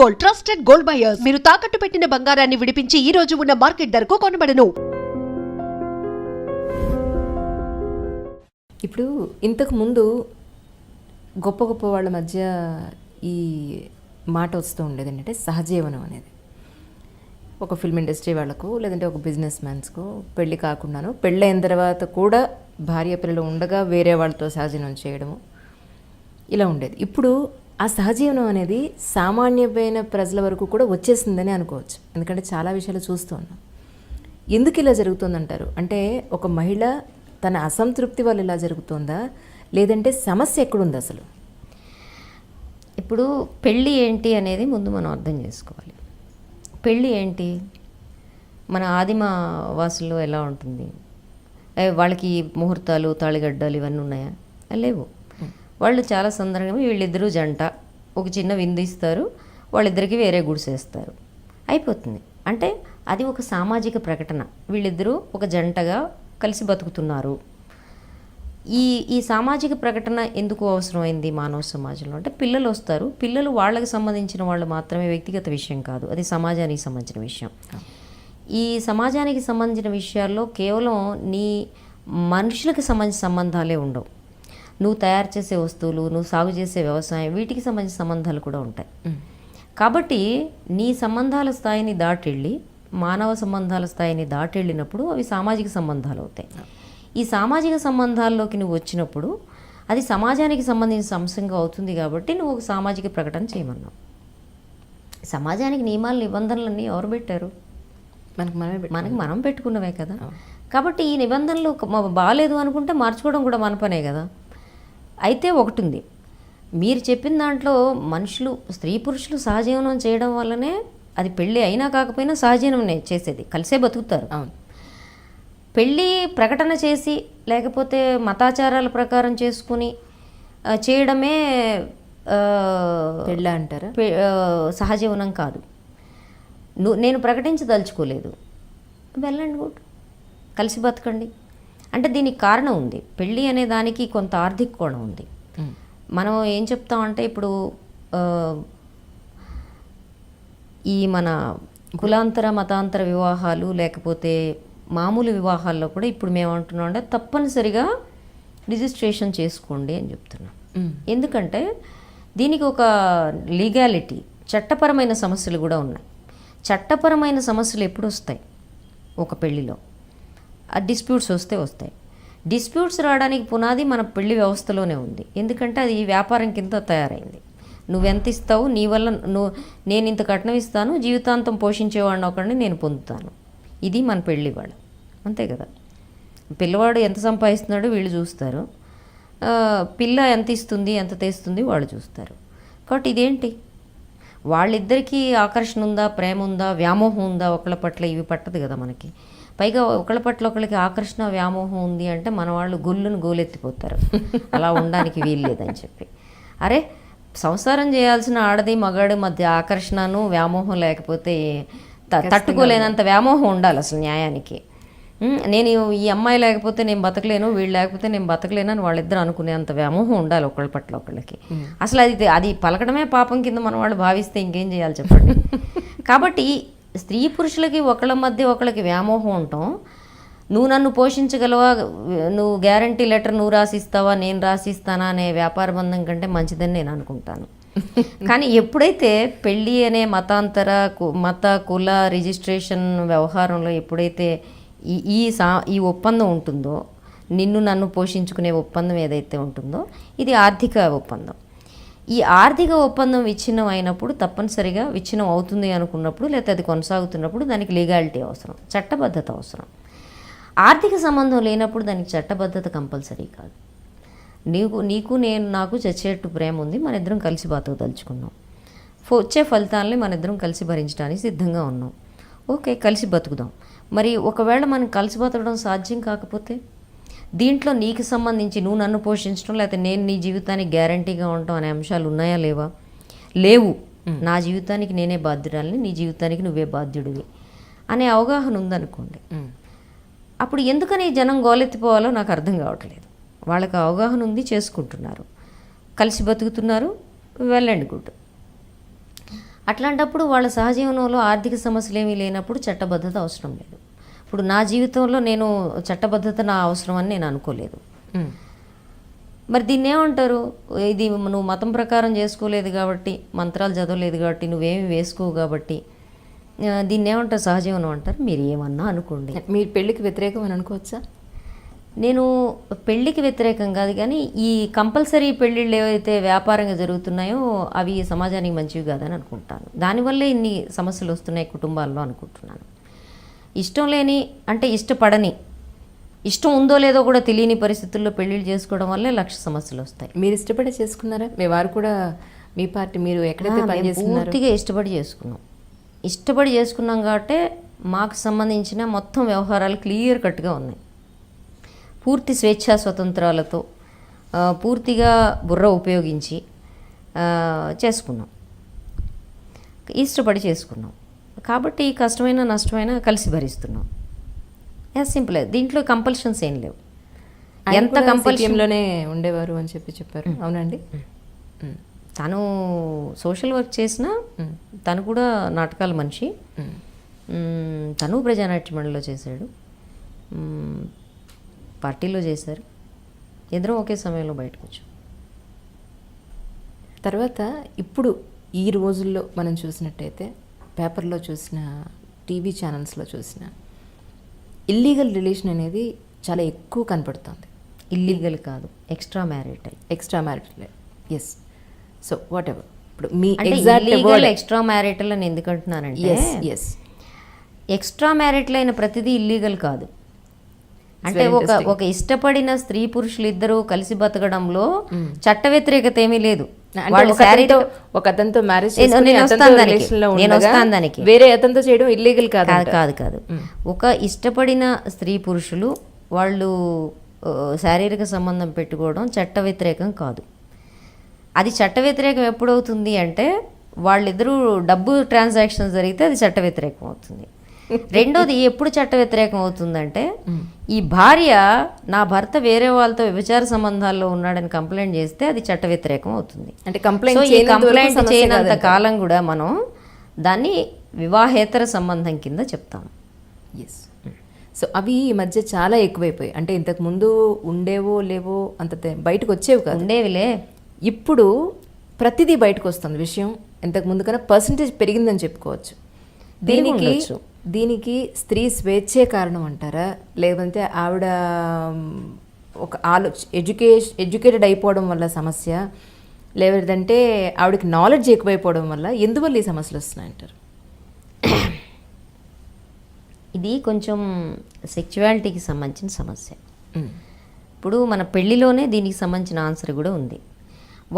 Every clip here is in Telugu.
Gold, trusted gold buyers. మీరు తాకట్టు పెట్టిన బంగారాన్ని విడిపించి ఈ రోజు ఉన్న మార్కెట్ ధరకు కొనబడను. ఇప్పుడు ఇంతకు ముందు గొప్ప గొప్ప వాళ్ళ మధ్య ఈ మాట వస్తూ ఉండేది ఏంటంటే సహజీవనం అనేది. ఒక ఫిల్మ్ ఇండస్ట్రీ వాళ్ళకు లేదంటే ఒక బిజినెస్ మ్యాన్స్కు పెళ్ళి కాకుండాను పెళ్ళైన తర్వాత కూడా భార్య పిల్లలు ఉండగా వేరే వాళ్ళతో సహజీవనం చేయడము ఇలా ఉండేది. ఇప్పుడు ఆ సహజీవనం అనేది సామాన్యమైన ప్రజల వరకు కూడా వచ్చేసిందని అనుకోవచ్చు. ఎందుకంటే చాలా విషయాలు చూస్తూ ఉన్నాం. ఎందుకు ఇలా జరుగుతుందంటారు? అంటే ఒక మహిళ తన అసంతృప్తి వల్ల ఇలా జరుగుతుందా, లేదంటే సమస్య ఎక్కడుంది అసలు? ఇప్పుడు పెళ్ళి ఏంటి అనేది ముందు మనం అర్థం చేసుకోవాలి. పెళ్ళి ఏంటి? మన ఆదిమ వాసుల్లో ఎలా ఉంటుంది? వాళ్ళకి ముహూర్తాలు, తాళిగడ్డలు ఇవన్నీ ఉన్నాయా? లేవు. వాళ్ళు చాలా సందర్భంగా వీళ్ళిద్దరూ జంట, ఒక చిన్న విందు ఇస్తారు, వాళ్ళిద్దరికి వేరే గుడిసేస్తారు, అయిపోతుంది. అంటే అది ఒక సామాజిక ప్రకటన. వీళ్ళిద్దరూ ఒక జంటగా కలిసి బతుకుతున్నారు. ఈ సామాజిక ప్రకటన ఎందుకు అవసరమైంది మానవ సమాజంలో అంటే పిల్లలు వస్తారు. పిల్లలు వాళ్ళకి సంబంధించిన వాళ్ళు మాత్రమే, వ్యక్తిగత విషయం కాదు, అది సమాజానికి సంబంధించిన విషయం. ఈ సమాజానికి సంబంధించిన విషయాల్లో కేవలం నీ మనుషులకు సంబంధించిన సంబంధాలే ఉండవు. నువ్వు తయారు చేసే వస్తువులు, నువ్వు సాగు చేసే వ్యవసాయం, వీటికి సంబంధించిన సంబంధాలు కూడా ఉంటాయి. కాబట్టి నీ సంబంధాల స్థాయిని దాటెళ్ళి మానవ సంబంధాల స్థాయిని దాటెళ్ళినప్పుడు అవి సామాజిక సంబంధాలు అవుతాయి. ఈ సామాజిక సంబంధాల్లోకి నువ్వు వచ్చినప్పుడు అది సమాజానికి సంబంధించిన అంశంగా అవుతుంది. కాబట్టి నువ్వు ఒక సామాజిక ప్రకటన చేయమన్నావు. సమాజానికి నియమాలు, నిబంధనలన్నీ ఎవరు పెట్టారు? మనకి మనం పెట్టుకున్నవే కదా. కాబట్టి ఈ నిబంధనలు బాగాలేదు అనుకుంటే మార్చుకోవడం కూడా మన పనే కదా. అయితే ఒకటి ఉంది, మీరు చెప్పిన దాంట్లో మనుషులు, స్త్రీ పురుషులు సహజీవనం చేయడం వల్లనే, అది పెళ్ళి అయినా కాకపోయినా సహజీవనం చేసేది, కలిసే బతుకుతారు. అవును. పెళ్ళి ప్రకటన చేసి లేకపోతే మతాచారాల ప్రకారం చేసుకుని చేయడమే పెళ్ళి అంటారా? సహజీవనం కాదు. నేను ప్రకటించదలుచుకోలేదు, వెళ్ళండి, గుడ్, కలిసి బతకండి అంటే దీనికి కారణం ఉంది. పెళ్ళి అనే దానికి కొంత ఆర్థిక కోణం ఉంది. మనం ఏం చెప్తామంటే ఇప్పుడు ఈ మన కులాంతర మతాంతర వివాహాలు లేకపోతే మామూలు వివాహాల్లో కూడా ఇప్పుడు మేము అంటున్నాం అంటే తప్పనిసరిగా రిజిస్ట్రేషన్ చేసుకోండి అని చెప్తున్నాం. ఎందుకంటే దీనికి ఒక లీగాలిటీ, చట్టపరమైన సమస్యలు కూడా ఉన్నాయి. చట్టపరమైన సమస్యలు ఎప్పుడు వస్తాయి? ఒక పెళ్ళిలో ఆ డిస్ప్యూట్స్ వస్తాయి. డిస్ప్యూట్స్ రావడానికి పునాది మన పెళ్లి వ్యవస్థలోనే ఉంది. ఎందుకంటే అది వ్యాపారం కింద తయారైంది. నువ్వెంత ఇస్తావు, నీ వల్ల నేను ఇంత కట్నం ఇస్తాను, జీవితాంతం పోషించేవాడిని ఒకడిని నేను పొందుతాను, ఇది మన పెళ్ళి వాళ్ళు, అంతే కదా. పిల్లవాడు ఎంత సంపాదిస్తున్నాడో వీళ్ళు చూస్తారు, పిల్ల ఎంత ఇస్తుంది, ఎంత తెస్తుంది వాళ్ళు చూస్తారు. కాబట్టి ఇదేంటి, వాళ్ళిద్దరికీ ఆకర్షణ ఉందా, ప్రేమ ఉందా, వ్యామోహం ఉందా ఒకళ్ళ పట్ల? ఇవి పట్టదు కదా మనకి. పైగా ఒకళ్ళ పట్ల ఒకళ్ళకి ఆకర్షణ, వ్యామోహం ఉంది అంటే మన వాళ్ళు గొల్లును గోలెత్తిపోతారు, అలా ఉండడానికి వీలు లేదని చెప్పి. అరే, సంసారం చేయాల్సిన ఆడది మగాడి మధ్య ఆకర్షణను వ్యామోహం లేకపోతే తట్టుకోలేనంత వ్యామోహం ఉండాలి అసలు న్యాయానికి. నేను ఈ అమ్మాయి లేకపోతే నేను బతకలేను, వీళ్ళు లేకపోతే నేను బతకలేను అని వాళ్ళిద్దరు అనుకునేంత వ్యామోహం ఉండాలి ఒకళ్ళ పట్ల ఒకళ్ళకి. అసలు అది పలకడమే పాపం కింద మన వాళ్ళు భావిస్తే ఇంకేం చేయాలి చెప్పండి. కాబట్టి స్త్రీ పురుషులకి ఒకళ్ళ మధ్య ఒకళ్ళకి వ్యామోహం ఉండటం, నువ్వు నన్ను పోషించగలవా, నువ్వు గ్యారంటీ లెటర్ నువ్వు రాసిస్తావా, నేను రాసిస్తానా అనే వ్యాపార బంధం కంటే మంచిదని నేను అనుకుంటాను. కానీ ఎప్పుడైతే పెళ్ళి అనే మత కుల రిజిస్ట్రేషన్ వ్యవహారంలో ఎప్పుడైతే ఈ ఒప్పందం ఉంటుందో, నిన్ను నన్ను పోషించుకునే ఒప్పందం ఏదైతే ఉంటుందో, ఇది ఆర్థిక ఒప్పందం. ఈ ఆర్థిక ఒప్పందం విచ్ఛిన్నం అయినప్పుడు, తప్పనిసరిగా విచ్ఛిన్నం అవుతుంది అనుకున్నప్పుడు, లేకపోతే అది కొనసాగుతున్నప్పుడు దానికి లీగాలిటీ అవసరం, చట్టబద్ధత అవసరం. ఆర్థిక సంబంధం లేనప్పుడు దానికి చట్టబద్ధత కంపల్సరీ కాదు. నీకు నాకు చచ్చేట్టు ప్రేమ ఉంది, మన ఇద్దరం కలిసి బతకదలుచుకున్నాం, వచ్చే ఫలితాలని మన ఇద్దరం కలిసి భరించడానికి సిద్ధంగా ఉన్నాం, ఓకే, కలిసి బతుకుదాం. మరి ఒకవేళ మనం కలిసి బతకడం సాధ్యం కాకపోతే, దీంట్లో నీకు సంబంధించి నువ్వు నన్ను పోషించడం, లేకపోతే నేను నీ జీవితానికి గ్యారంటీగా ఉండటం అనే అంశాలు ఉన్నాయా లేవా? లేవు. నా జీవితానికి నేనే బాధ్యురాలని, నీ జీవితానికి నువ్వే బాధ్యుడివి అనే అవగాహన ఉందనుకోండి, అప్పుడు ఎందుకని జనం గోలెత్తిపోవాలో నాకు అర్థం కావట్లేదు. వాళ్ళకి అవగాహన ఉంది, చేసుకుంటున్నారు, కలిసి బతుకుతున్నారు, వెల్ అండ్ గుడ్. అట్లాంటప్పుడు వాళ్ళ సహజీవనంలో ఆర్థిక సమస్యలు ఏమీ లేనప్పుడు చట్టబద్ధత అవసరం లేదు. ఇప్పుడు నా జీవితంలో నేను చట్టబద్ధత నా అవసరం అని నేను అనుకోలేదు. మరి దీన్ని ఏమంటారు, ఇది నువ్వు మతం ప్రకారం చేసుకోలేదు కాబట్టి, మంత్రాలు చదవలేదు కాబట్టి, నువ్వేమి వేసుకోవు కాబట్టి దీన్ని ఏమంటారు, సహజీవనం అంటారు. మీరు ఏమన్నా అనుకోండి. మీరు పెళ్ళికి వ్యతిరేకం అని అనుకోవచ్చా? నేను పెళ్ళికి వ్యతిరేకం కాదు, కానీ ఈ కంపల్సరీ పెళ్ళిళ్ళు ఏవైతే వ్యాపారంగా జరుగుతున్నాయో అవి సమాజానికి మంచివి కాదని అనుకుంటాను. దానివల్లే ఇన్ని సమస్యలు వస్తున్నాయి కుటుంబాల్లో అనుకుంటున్నాను. ఇష్టం లేని, అంటే ఇష్టపడని, ఇష్టం ఉందో లేదో కూడా తెలియని పరిస్థితుల్లో పెళ్ళిళ్ళు చేసుకోవడం వల్లే లక్ష సమస్యలు వస్తాయి. మీరు ఇష్టపడే చేసుకున్నారా? మీ వారు కూడా మీ పార్టీ, మీరు ఎక్కడైతే పనిచేస్తున్నారో పూర్తిగా ఇష్టపడి చేసుకున్నాం కాబట్టి మాకు సంబంధించిన మొత్తం వ్యవహారాలు క్లియర్ కట్గా ఉన్నాయి. పూర్తి స్వేచ్ఛా స్వతంత్రాలతో పూర్తిగా బుర్ర ఉపయోగించి చేసుకున్నాం, ఇష్టపడి చేసుకున్నాం. కాబట్టి కష్టమైన నష్టమైన కలిసి భరిస్తున్నాం. As simple. దీంట్లో కంపల్షన్స్ ఏం లేవు. ఎంత కంపల్షన్లోనే ఉండేవారు అని చెప్పారు. అవునండి. తను సోషల్ వర్క్ చేసినా తను కూడా నాటకాల మనిషి. తను ప్రజానాట్య మండలిలో చేశాడు, పార్టీలో చేశారు. ఇద్దరం ఒకే సమయంలో బయటకు వచ్చాం. తర్వాత ఇప్పుడు ఈ రోజుల్లో మనం చూసినట్టయితే పేపర్లో చూసిన, టీవీ ఛానల్స్లో చూసిన ఇల్లీగల్ రిలేషన్ అనేది చాలా ఎక్కువ కనపడుతుంది. ఇల్లీగల్ కాదు, extra marital. Yes. So whatever, ఇప్పుడు మీ ఎగ్జాక్ట్ ఎక్స్ట్రా మ్యారిటల్ అని ఎందుకు అంటున్నానంటే, ఎక్స్ట్రా మ్యారిటల్ అయిన ప్రతిదీ ఇల్లీగల్ కాదు. అంటే ఒక ఇష్టపడిన స్త్రీ పురుషులు ఇద్దరు కలిసి బతకడంలో చట్ట వ్యతిరేకత ఏమీ లేదు. ఒక అతనితో మ్యారేజ్ దానికి వేరే అతనితో చేయడం ఇల్లీగల్ కాదు. ఒక ఇష్టపడిన స్త్రీ పురుషులు వాళ్ళు శారీరక సంబంధం పెట్టుకోవడం చట్ట వ్యతిరేకం కాదు. అది చట్ట వ్యతిరేకం ఎప్పుడవుతుంది అంటే వాళ్ళిద్దరూ డబ్బు ట్రాన్సాక్షన్స్ జరిగితే అది చట్ట వ్యతిరేకం అవుతుంది. రెండోది ఎప్పుడు చట్ట వ్యతిరేకం అవుతుందంటే, ఈ భార్య నా భర్త వేరే వాళ్ళతో వ్యభిచార సంబంధాల్లో ఉన్నాడని కంప్లైంట్ చేస్తే అది చట్ట వ్యతిరేకం అవుతుంది. అంటే కంప్లైంట్ చేయనంత కాలం కూడా మనం దాన్ని వివాహేతర సంబంధం కింద చెప్తాం. ఎస్. సో అవి ఈ మధ్య చాలా ఎక్కువైపోయాయి. అంటే ఇంతకు ముందు ఉండేవో లేవో అంత బయటకు వచ్చేవి కాదు. ఉండేవిలే. ఇప్పుడు ప్రతిదీ బయటకు వస్తుంది విషయం. ఇంతకు ముందు కన్నా పర్సంటేజ్ పెరిగిందని చెప్పుకోవచ్చు. దీనికి స్త్రీ స్వేచ్ఛే కారణం అంటారా, లేదంటే ఆవిడ ఒక ఎడ్యుకేటెడ్ అయిపోవడం వల్ల సమస్య, లేదంటే ఆవిడకి నాలెడ్జ్ ఎక్కువైపోవడం వల్ల, ఎందువల్ల ఈ సమస్యలు వస్తున్నాయంటారు? ఇది కొంచెం సెక్చువాలిటీకి సంబంధించిన సమస్య. ఇప్పుడు మన పెళ్లిలోనే దీనికి సంబంధించిన ఆన్సర్ కూడా ఉంది.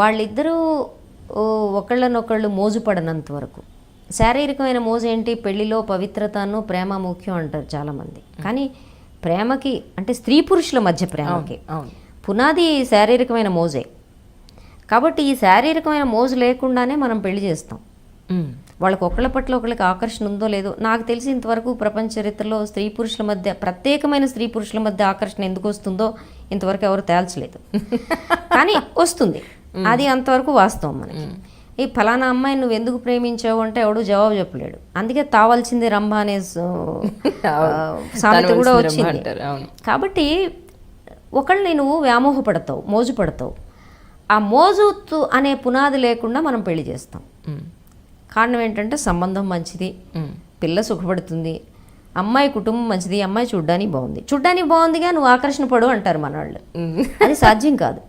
వాళ్ళిద్దరూ ఒకళ్ళనొకళ్ళు మోజుపడనంత వరకు. శారీరకమైన మోజు ఏంటి, పెళ్లిలో పవిత్రతను ప్రేమ ముఖ్యం అంటారు చాలామంది. కానీ ప్రేమకి, అంటే స్త్రీ పురుషుల మధ్య ప్రేమకి పునాది శారీరకమైన మోజే. కాబట్టి ఈ శారీరకమైన మోజు లేకుండానే మనం పెళ్లి చేస్తాం. వాళ్ళకి ఒకళ్ళ పట్ల ఒకళ్ళకి ఆకర్షణ ఉందో లేదో నాకు తెలిసి ఇంతవరకు ప్రపంచ చరిత్రలో స్త్రీ పురుషుల మధ్య, ప్రత్యేకమైన స్త్రీ పురుషుల మధ్య ఆకర్షణ ఎందుకు వస్తుందో ఇంతవరకు ఎవరు తేల్చలేదు. కానీ వస్తుంది, అది అంతవరకు వాస్తవం. మనకి ఈ ఫలానా అమ్మాయి నువ్వు ఎందుకు ప్రేమించావు అంటే ఎవడు జవాబు చెప్పలేడు. అందుకే తావాల్సింది రంభ అనే సామెత కూడా వచ్చింది. కాబట్టి ఒకళ్ళని నువ్వు వ్యామోహపడతావు, మోజు పడతావు. ఆ మోజు అనే పునాది లేకుండా మనం పెళ్లి చేస్తాం. కారణం ఏంటంటే సంబంధం మంచిది, పిల్ల సుఖపడుతుంది, అమ్మాయి కుటుంబం మంచిది, అమ్మాయి చూడ్డానికి బాగుందిగా నువ్వు ఆకర్షణ పడు అంటారు మన వాళ్ళు. అది సాధ్యం కాదు.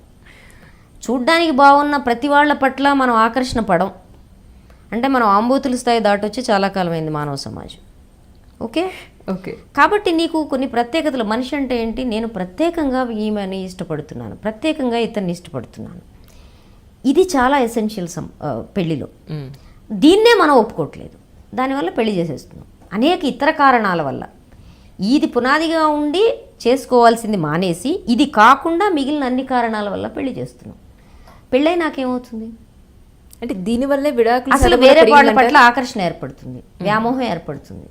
చూడ్డానికి బాగున్న ప్రతి వాళ్ళ పట్ల మనం ఆకర్షణ పడం అంటే మనం ఆంబోతుల స్థాయి దాటొచ్చి చాలా కాలమైంది మానవ సమాజం. ఓకే. కాబట్టి నీకు కొన్ని ప్రత్యేకతలు, మనిషి అంటే ఏంటి, నేను ప్రత్యేకంగా ఈమెని ఇష్టపడుతున్నాను, ప్రత్యేకంగా ఇతన్ని ఇష్టపడుతున్నాను, ఇది చాలా ఎసెన్షియల్ పెళ్లిలో. దీన్నే మనం ఒప్పుకోవట్లేదు, దానివల్ల పెళ్లి చేసేస్తున్నాం అనేక ఇతర కారణాల వల్ల. ఇది పునాదిగా ఉండి చేసుకోవాల్సింది మానేసి ఇది కాకుండా మిగిలిన అన్ని కారణాల వల్ల పెళ్లి చేస్తున్నాం. పెళ్ళై నాకేమవుతుంది అంటే దీనివల్లే విడాకులు, అసలు వేరే వాళ్ళ పట్ల ఆకర్షణ ఏర్పడుతుంది, వ్యామోహం ఏర్పడుతుంది.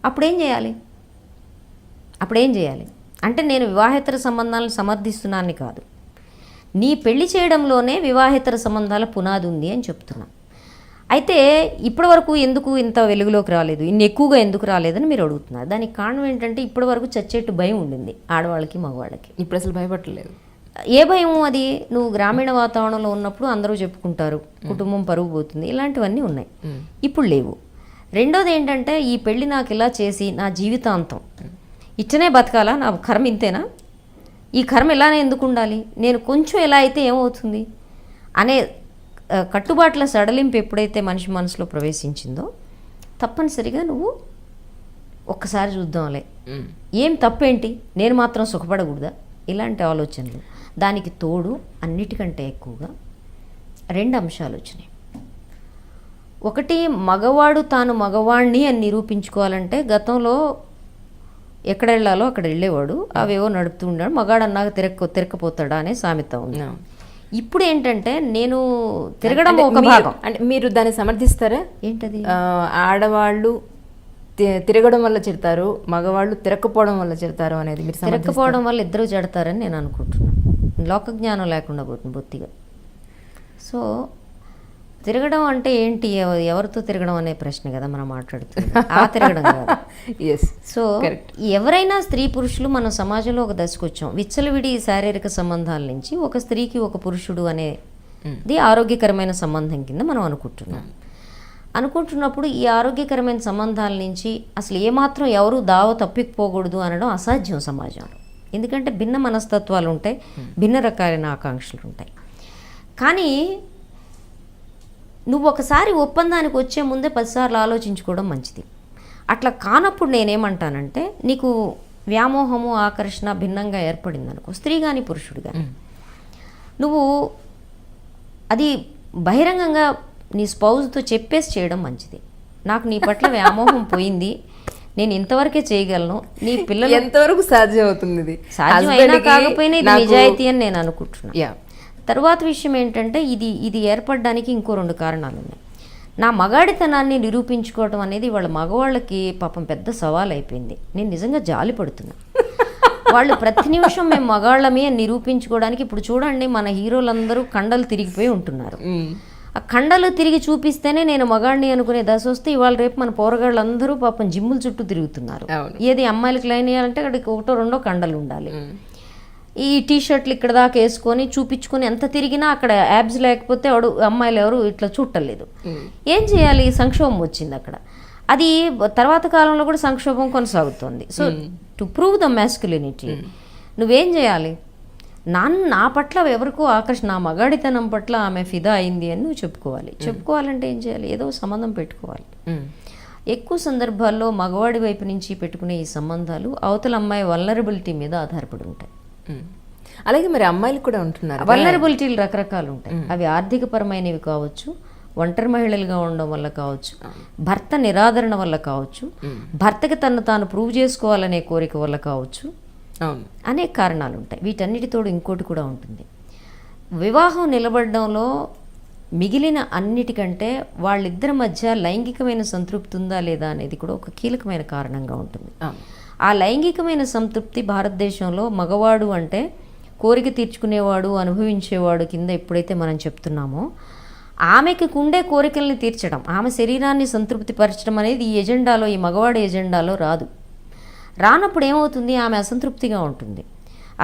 అప్పుడేం చేయాలి అంటే నేను వివాహేతర సంబంధాలను సమర్థిస్తున్నాను కాదు, నీ పెళ్లి చేయడంలోనే వివాహేతర సంబంధాల పునాది ఉంది అని చెప్తున్నా. అయితే ఇప్పటి వరకు ఎందుకు ఇంత వెలుగులోకి రాలేదు, ఇన్ని ఎక్కువగా ఎందుకు రాలేదని మీరు అడుగుతున్నారు. దానికి కారణం ఏంటంటే ఇప్పటి వరకు చచ్చేట్టు భయం ఉండింది ఆడవాళ్ళకి మగవాళ్ళకి. ఇప్పుడు అసలు భయపడలేదు. ఏ భయం అది? నువ్వు గ్రామీణ వాతావరణంలో ఉన్నప్పుడు అందరూ చెప్పుకుంటారు, కుటుంబం పరుగు పోతుంది, ఇలాంటివన్నీ ఉన్నాయి. ఇప్పుడు లేవు. రెండోది ఏంటంటే ఈ పెళ్ళి నాకు ఇలా చేసి నా జీవితాంతం ఇచ్చనే బతకాలా, నా కర్మ ఇంతేనా, ఈ కర్మ ఇలానే ఎందుకు ఉండాలి, నేను కొంచెం ఎలా అయితే ఏమవుతుంది అనే కట్టుబాట్ల సడలింపు ఎప్పుడైతే మనిషి మనసులో ప్రవేశించిందో తప్పనిసరిగా నువ్వు ఒక్కసారి చూద్దాంలే, ఏం తప్పేంటి, నేను మాత్రం సుఖపడకూడదా, ఇలాంటి ఆలోచనలు. దానికి తోడు అన్నిటికంటే ఎక్కువగా 2 అంశాలు వచ్చినాయి. ఒకటి, మగవాడు తాను మగవాణ్ణి అని నిరూపించుకోవాలంటే గతంలో ఎక్కడ వెళ్ళాలో అక్కడ వెళ్ళేవాడు, అవేవో నడుపుతూ ఉన్నాడు, మగాడు అన్నాక తిరగపోతాడా అనే సామెత ఉంది. ఇప్పుడు ఏంటంటే నేను తిరగడం ఒక భాగం. అంటే మీరు దాన్ని సమర్థిస్తారా? ఏంటది? ఆడవాళ్ళు తిరగడం వల్ల చెడతారు, మగవాళ్ళు తిరగకపోవడం వల్ల చెడతారు అనేది మీరు తిరగకపోవడం వల్ల ఇద్దరు చెడతారని నేను అనుకుంటున్నాను. లోక జ్ఞానం లేకుండా పోతుంది బొత్తిగా. సో తిరగడం అంటే ఏంటి, ఎవరితో తిరగడం అనే ప్రశ్న కదా మనం మాట్లాడుతుంది, ఆ తిరగడం కాదు. సో ఎవరైనా స్త్రీ పురుషులు మనం సమాజంలో ఒక దశకు వచ్చాం. విచ్చలవిడి శారీరక సంబంధాల నుంచి ఒక స్త్రీకి ఒక పురుషుడు అనేది ఆరోగ్యకరమైన సంబంధం కింద మనం అనుకుంటున్నప్పుడు ఈ ఆరోగ్యకరమైన సంబంధాల నుంచి అసలు ఏమాత్రం ఎవరు దావ తప్పిపోకూడదు అనడం అసాధ్యం సమాజంలో. ఎందుకంటే భిన్న మనస్తత్వాలు ఉంటాయి, భిన్న రకాలైన ఆకాంక్షలు ఉంటాయి. కానీ నువ్వు ఒకసారి ఒప్పందానికి వచ్చే ముందే 10 సార్లు ఆలోచించుకోవడం మంచిది. అట్లా కానప్పుడు నేనేమంటానంటే నీకు వ్యామోహము ఆకర్షణ భిన్నంగా ఏర్పడింది అనుకో, స్త్రీ కానీ పురుషుడు కానీ, నువ్వు అది బహిరంగంగా నీ స్పౌజ్తో చెప్పేసి చేయడం మంచిది. నాకు నీ పట్ల వ్యామోహం పోయింది, నేను ఇంతవరకే చేయగలను, నీ పిల్లలు ఎంతవరకు సాధ్యం అవుతుంది, ఇది సాధ్యం అయినా కాకపోయినా ఇది నిజాయితీ అని నేను అనుకుంటున్నాను. తర్వాత విషయం ఏంటంటే ఇది ఏర్పడడానికి ఇంకో 2 కారణాలు ఉన్నాయి. నా మగాడితనాన్ని నిరూపించుకోవడం అనేది వాళ్ళ మగవాళ్ళకి పాపం పెద్ద సవాల్ అయిపోయింది. నేను నిజంగా జాలి పడుతున్నా. వాళ్ళు ప్రతి నిమిషం మేము మగాళ్ళమే అని నిరూపించుకోవడానికి, ఇప్పుడు చూడండి మన హీరోలందరూ కండలు తిరిగిపోయి ఉంటున్నారు. ఆ కండలు తిరిగి చూపిస్తేనే నేను మగాడిని అనుకునే దశ వస్తే ఇవాళ రేపు మన పోరగాళ్ళందరూ పాపం జిమ్ముల చుట్టూ తిరుగుతున్నారు. ఏది అమ్మాయిలకు లైన్ వేయాలంటే అక్కడికి 1-2 కండలు ఉండాలి. ఈ టీషర్ట్లు ఇక్కడ దాకా వేసుకొని చూపించుకొని ఎంత తిరిగినా అక్కడ యాబ్స్ లేకపోతే అమ్మాయిలు ఎవరు ఇట్లా చూడలేదు. ఏం చేయాలి? సంక్షోభం వచ్చింది అక్కడ. అది తర్వాత కాలంలో కూడా సంక్షోభం కొనసాగుతుంది. So to prove the masculinity నువ్వేం చేయాలి? నా పట్ల ఎవరికో ఆకర్షణ, నా మగాడితనం పట్ల ఆమె ఫిదా అయింది అని నువ్వు చెప్పుకోవాలంటే ఏం చేయాలి? ఏదో సంబంధం పెట్టుకోవాలి. ఎక్కువ సందర్భాల్లో మగవాడి వైపు నుంచి పెట్టుకునే ఈ సంబంధాలు అవతల అమ్మాయి వల్నరబిలిటీ మీద ఆధారపడి ఉంటాయి. అలాగే మరి అమ్మాయిలు కూడా ఉంటున్నారు. వల్నరబిలిటీలు రకరకాలు ఉంటాయి. అవి ఆర్థిక పరమైనవి కావచ్చు, ఒంటరి మహిళలుగా ఉండడం వల్ల కావచ్చు, భర్త నిరాదరణ వల్ల కావచ్చు, భర్తకి తను తాను ప్రూవ్ చేసుకోవాలనే కోరిక వల్ల కావచ్చు, అనేక కారణాలు ఉంటాయి. వీటన్నిటితోడు ఇంకోటి కూడా ఉంటుంది. వివాహం నిలబడడంలో మిగిలిన అన్నిటికంటే వాళ్ళిద్దరి మధ్య లైంగికమైన సంతృప్తి ఉందా లేదా అనేది కూడా ఒక కీలకమైన కారణంగా ఉంటుంది. ఆ లైంగికమైన సంతృప్తి భారతదేశంలో మగవాడు అంటే కోరిక తీర్చుకునేవాడు, అనుభవించేవాడు కింద ఎప్పుడైతే మనం చెప్తున్నామో, ఆమెకి ఉండే కోరికల్ని తీర్చడం, ఆమె శరీరాన్ని సంతృప్తి పరచడం అనేది ఈ ఎజెండాలో, ఈ మగవాడి ఎజెండాలో రానప్పుడు ఏమవుతుంది? ఆమె అసంతృప్తిగా ఉంటుంది.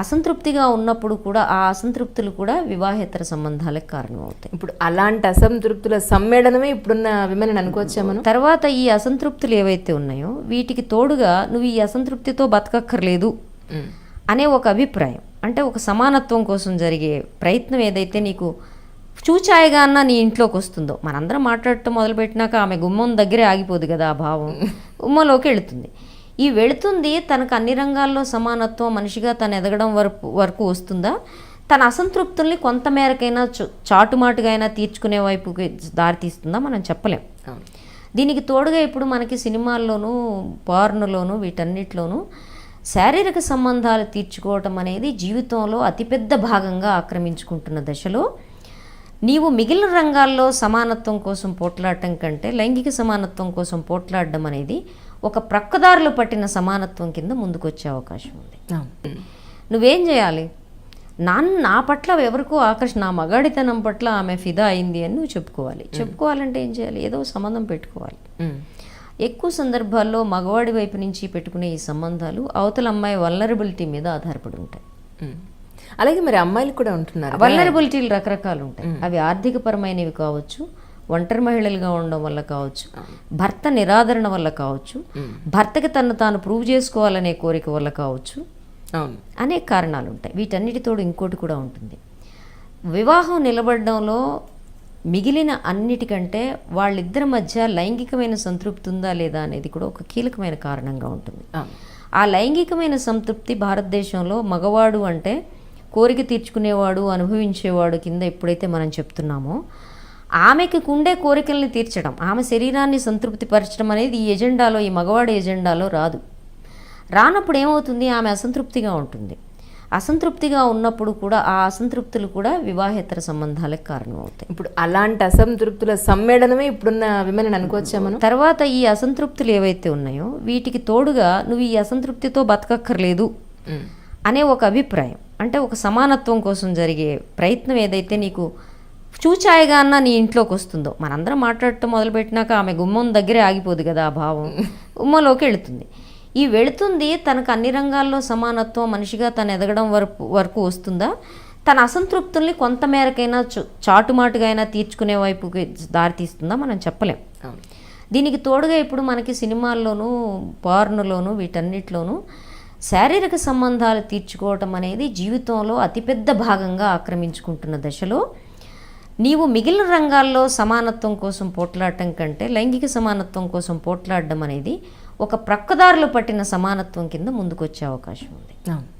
అసంతృప్తిగా ఉన్నప్పుడు కూడా ఆ అసంతృప్తులు కూడా వివాహేతర సంబంధాలకు కారణమవుతాయి. ఇప్పుడు అలాంటి అసంతృప్తుల సమ్మేళనమే ఇప్పుడున్న విమెన్ అనుకోవచ్చా మనం? తర్వాత ఈ అసంతృప్తులు ఏవైతే ఉన్నాయో వీటికి తోడుగా నువ్వు ఈ అసంతృప్తితో బతకక్కర్లేదు అనే ఒక అభిప్రాయం, అంటే ఒక సమానత్వం కోసం జరిగే ప్రయత్నం ఏదైతే నీకు చూచాయిగా అన్న నీ ఇంట్లోకి వస్తుందో, మనందరం మాట్లాడటం మొదలుపెట్టినాక ఆమె గుమ్మం దగ్గరే ఆగిపోదు కదా ఆ భావం, గుమ్మంలోకి వెళుతుంది. ఈ వెళుతుంది తనకు అన్ని రంగాల్లో సమానత్వం, మనిషిగా తను ఎదగడం వరకు వస్తుందా, తన అసంతృప్తుల్ని కొంతమేరకైనా చాటుమాటుగా అయినా తీర్చుకునే వైపుకి దారితీస్తుందా మనం చెప్పలేం. దీనికి తోడుగా ఇప్పుడు మనకి సినిమాల్లోనూ పార్నులోనూ వీటన్నిటిలోనూ శారీరక సంబంధాలు తీర్చుకోవటం అనేది జీవితంలో అతిపెద్ద భాగంగా ఆక్రమించుకుంటున్న దశలో నీవు మిగిలిన రంగాల్లో సమానత్వం కోసం పోట్లాడటం కంటే లైంగిక సమానత్వం కోసం పోట్లాడడం అనేది ఒక ప్రక్కదారులు పట్టిన సమానత్వం కింద ముందుకొచ్చే అవకాశం ఉంది. నువ్వేం చేయాలి? నా పట్ల ఎవరికో ఆకర్షణ, నా మగాడితనం పట్ల ఆమె ఫిదా అయింది అని నువ్వు చెప్పుకోవాలి. చెప్పుకోవాలంటే ఏం చేయాలి? ఏదో సంబంధం పెట్టుకోవాలి. ఎక్కువ సందర్భాల్లో మగవాడి వైపు నుంచి పెట్టుకునే ఈ సంబంధాలు అవతల అమ్మాయి వల్నరబిలిటీ మీద ఆధారపడి ఉంటాయి. అలాగే మరి అమ్మాయిలు కూడా ఉంటున్నారు. వల్నరబిలిటీలు రకరకాలు ఉంటాయి. అవి ఆర్థికపరమైనవి కావచ్చు, ఒంటరి మహిళలుగా ఉండడం వల్ల కావచ్చు, భర్త నిరాదరణ వల్ల కావచ్చు, భర్తకి తను తాను ప్రూవ్ చేసుకోవాలనే కోరిక వల్ల కావచ్చు, అనేక కారణాలు ఉంటాయి. వీటన్నిటితోడు ఇంకోటి కూడా ఉంటుంది. వివాహం నిలబడడంలో మిగిలిన అన్నిటికంటే వాళ్ళిద్దరి మధ్య లైంగికమైన సంతృప్తి ఉందా లేదా అనేది కూడా ఒక కీలకమైన కారణంగా ఉంటుంది. ఆ లైంగికమైన సంతృప్తి భారతదేశంలో మగవాడు అంటే కోరిక తీర్చుకునేవాడు, అనుభవించేవాడు కింద ఎప్పుడైతే మనం చెప్తున్నామో, ఆమెకి ఉండే కోరికల్ని తీర్చడం, ఆమె శరీరాన్ని సంతృప్తి పరచడం అనేది ఈ ఎజెండాలో, ఈ మగవాడి ఎజెండాలో రాదు. రానప్పుడు ఏమవుతుంది? ఆమె అసంతృప్తిగా ఉంటుంది. అసంతృప్తిగా ఉన్నప్పుడు కూడా ఆ అసంతృప్తులు కూడా వివాహేతర సంబంధాలకు కారణమవుతాయి. ఇప్పుడు అలాంటి అసంతృప్తుల సమ్మేళనమే ఇప్పుడున్న విమెన్ అనుకోవచ్చా మనం? తర్వాత ఈ అసంతృప్తులు ఏవైతే ఉన్నాయో వీటికి తోడుగా నువ్వు ఈ అసంతృప్తితో బతకక్కర్లేదు అనే ఒక అభిప్రాయం, అంటే ఒక సమానత్వం కోసం జరిగే ప్రయత్నం ఏదైతే నీకు చూచాయిగా అన్న నీ ఇంట్లోకి వస్తుందో, మనందరం మాట్లాడటం మొదలుపెట్టినాక ఆమె గుమ్మం దగ్గరే ఆగిపోదు కదా ఆ భావం, గుమ్మంలోకి వెళుతుంది. ఈ వెళుతుంది తనకు అన్ని రంగాల్లో సమానత్వం, మనిషిగా తను ఎదగడం వరకు వస్తుందా? తన అసంతృప్తుల్ని కొంతమేరకైనా చాటుమాటుగా అయినా తీర్చుకునే వైపుకి దారితీస్తుందా? మనం చెప్పలేం. దీనికి తోడుగా ఇప్పుడు మనకి సినిమాల్లోనూ, పార్నులోనూ, వీటన్నిటిలోనూ శారీరక సంబంధాలు తీర్చుకోవటం అనేది జీవితంలో అతిపెద్ద భాగంగా ఆక్రమించుకుంటున్న దశలో నీవు మిగిలిన రంగాల్లో సమానత్వం కోసం పోట్లాడటం కంటే లైంగిక సమానత్వం కోసం పోట్లాడడం అనేది ఒక ప్రక్కదారులు పట్టిన సమానత్వం కింద ముందుకొచ్చే అవకాశం ఉంది.